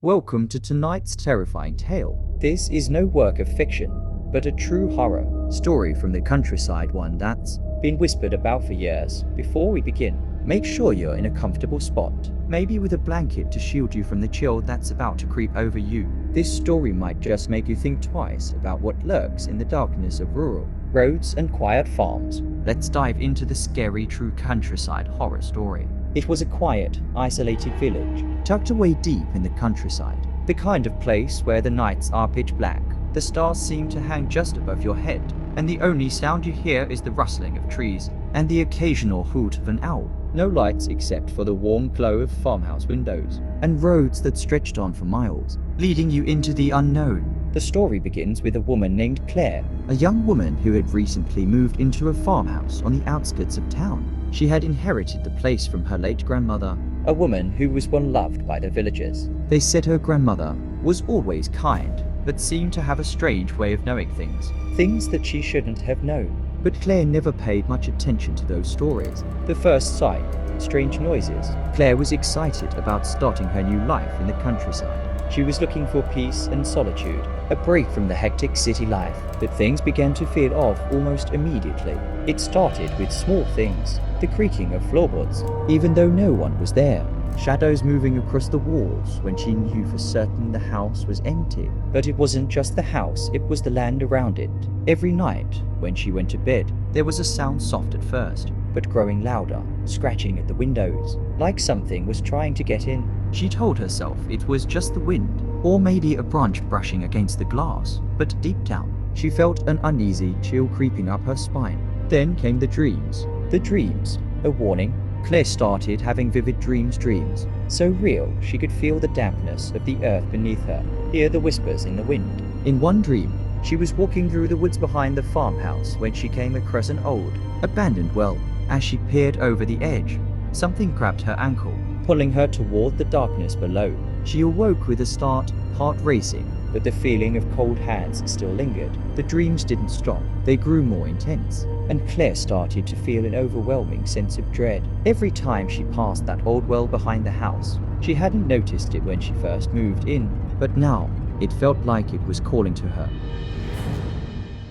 Welcome to tonight's terrifying tale. This is no work of fiction, but a true horror story from the countryside, one that's been whispered about for years. Before we begin, make sure you're in a comfortable spot, maybe with a blanket to shield you from the chill that's about to creep over you. This story might just make you think twice about what lurks in the darkness of rural roads and quiet farms. Let's dive into the scary true countryside horror story. It was a quiet, isolated village, tucked away deep in the countryside. The kind of place where the nights are pitch black, the stars seem to hang just above your head, and the only sound you hear is the rustling of trees and the occasional hoot of an owl. No lights except for the warm glow of farmhouse windows, and roads that stretched on for miles, leading you into the unknown. The story begins with a woman named Claire, a young woman who had recently moved into a farmhouse on the outskirts of town. She had inherited the place from her late grandmother, a woman who was well loved by the villagers. They said her grandmother was always kind, but seemed to have a strange way of knowing things that she shouldn't have known. But Claire never paid much attention to those stories. The first sight, strange noises. Claire was excited about starting her new life in the countryside. She was looking for peace and solitude, a break from the hectic city life. But things began to feel off almost immediately. It started with small things, the creaking of floorboards, even though no one was there. Shadows moving across the walls when she knew for certain the house was empty. But it wasn't just the house, it was the land around it. Every night, when she went to bed, there was a sound soft at first, but growing louder, scratching at the windows, like something was trying to get in. She told herself it was just the wind, or maybe a branch brushing against the glass, but deep down, she felt an uneasy chill creeping up her spine. Then came the dreams. The dreams, a warning. Claire started having vivid dreams, so real she could feel the dampness of the earth beneath her, hear the whispers in the wind. In one dream, she was walking through the woods behind the farmhouse when she came across an old, abandoned well. As she peered over the edge, something grabbed her ankle, pulling her toward the darkness below. She awoke with a start, heart racing, but the feeling of cold hands still lingered. The dreams didn't stop, they grew more intense, and Claire started to feel an overwhelming sense of dread. Every time she passed that old well behind the house, she hadn't noticed it when she first moved in, but now it felt like it was calling to her.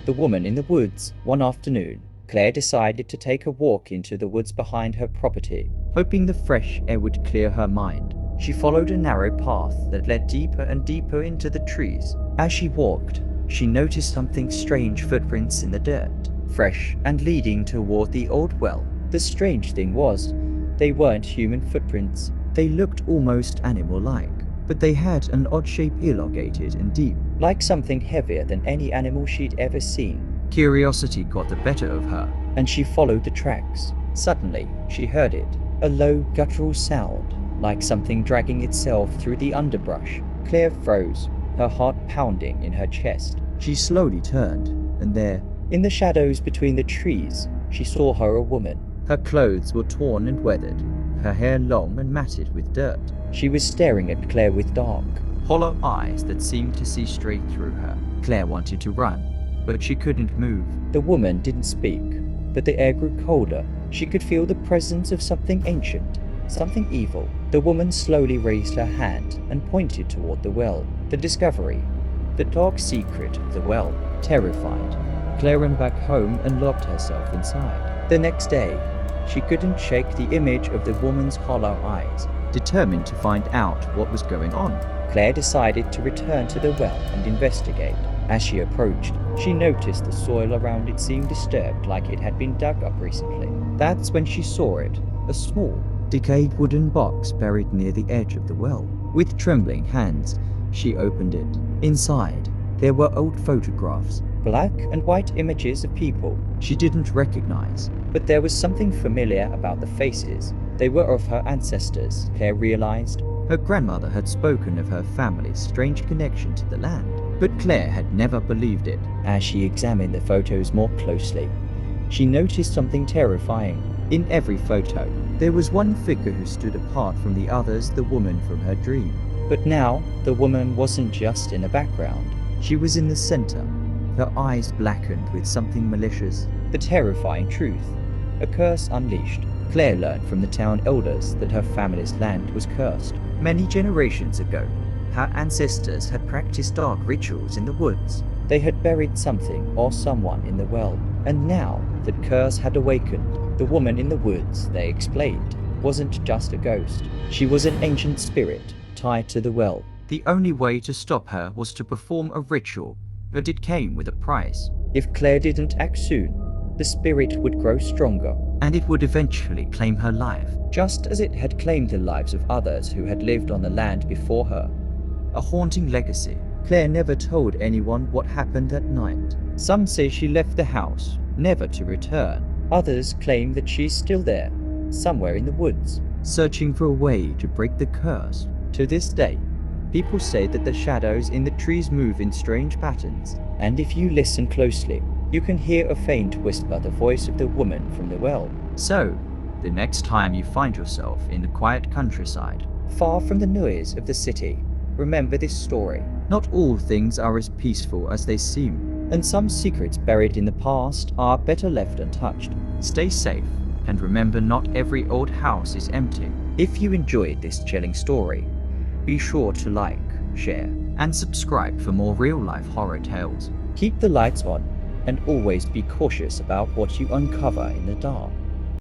The woman in the woods. One afternoon, Claire decided to take a walk into the woods behind her property, hoping the fresh air would clear her mind. She followed a narrow path that led deeper and deeper into the trees. As she walked, she noticed something strange: footprints in the dirt, fresh and leading toward the old well. The strange thing was, they weren't human footprints. They looked almost animal-like, but they had an odd shape, elongated and deep, like something heavier than any animal she'd ever seen. Curiosity got the better of her, and she followed the tracks. Suddenly, she heard it, a low, guttural sound, like something dragging itself through the underbrush. Claire froze, her heart pounding in her chest. She slowly turned, and there, in the shadows between the trees, she saw her a woman. Her clothes were torn and weathered, her hair long and matted with dirt. She was staring at Claire with dark, hollow eyes that seemed to see straight through her. Claire wanted to run, but she couldn't move. The woman didn't speak, but the air grew colder. She could feel the presence of something ancient, something evil. The woman slowly raised her hand and pointed toward the well. The discovery, the dark secret of the well, terrified. Claire ran back home and locked herself inside. The next day, she couldn't shake the image of the woman's hollow eyes. Determined to find out what was going on, Claire decided to return to the well and investigate. As she approached, she noticed the soil around it seemed disturbed, like it had been dug up recently. That's when she saw it, a small, decayed wooden box buried near the edge of the well. With trembling hands, she opened it. Inside, there were old photographs, black and white images of people she didn't recognize, but there was something familiar about the faces. They were of her ancestors, Claire realized. Her grandmother had spoken of her family's strange connection to the land, but Claire had never believed it. As she examined the photos more closely, she noticed something terrifying. In every photo, there was one figure who stood apart from the others, the woman from her dream. But now, the woman wasn't just in the background, she was in the center, her eyes blackened with something malicious. The terrifying truth, a curse unleashed. Claire learned from the town elders that her family's land was cursed. Many generations ago, Her ancestors had practiced dark rituals in the woods. They had buried something or someone in the well, and now that curse had awakened, the woman in the woods, they explained, wasn't just a ghost. She was an ancient spirit tied to the well. The only way to stop her was to perform a ritual, but it came with a price. If Claire didn't act soon, the spirit would grow stronger, and it would eventually claim her life, just as it had claimed the lives of others who had lived on the land before her. A haunting legacy. Claire never told anyone what happened that night. Some say she left the house, never to return. Others claim that she's still there, somewhere in the woods, searching for a way to break the curse. To this day, people say that the shadows in the trees move in strange patterns, and if you listen closely, you can hear a faint whisper, the voice of the woman from the well. So, the next time you find yourself in the quiet countryside, far from the noise of the city, remember this story. Not all things are as peaceful as they seem, and some secrets buried in the past are better left untouched. Stay safe, and remember, not every old house is empty. If you enjoyed this chilling story, be sure to like, share, and subscribe for more real-life horror tales. Keep the lights on, and always be cautious about what you uncover in the dark.